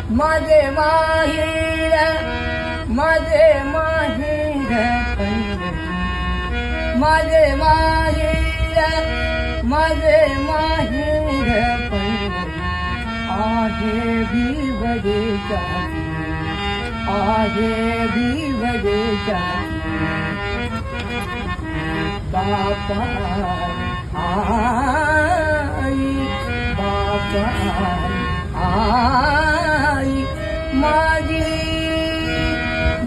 माझे माहेर माझे माहेर माझे माहेर माझे माहेर आहे भिवदेच्या आहे भिवदेच्या बापा आई बापा आई माझी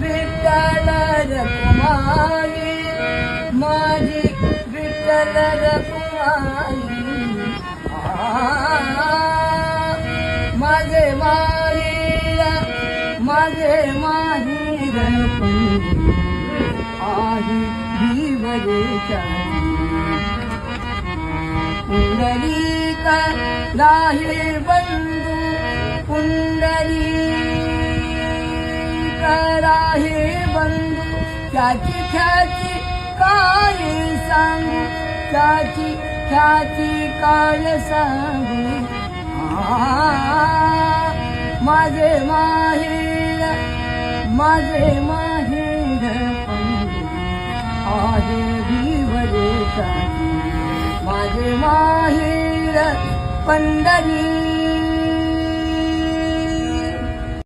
विठ्ठल रखुमाई माझी विठ्ठल रखुमाई माझे माहेर माझे माहेर आहे भिवदेच्या पुंडलिक राहे बंधू पुंडलिक राहे बंधू त्याची ख्याती काय सांगू त्याची ख्याती काय सांगू माझे माहेर आहे भिवदेच्या माझे माहेर पंढरी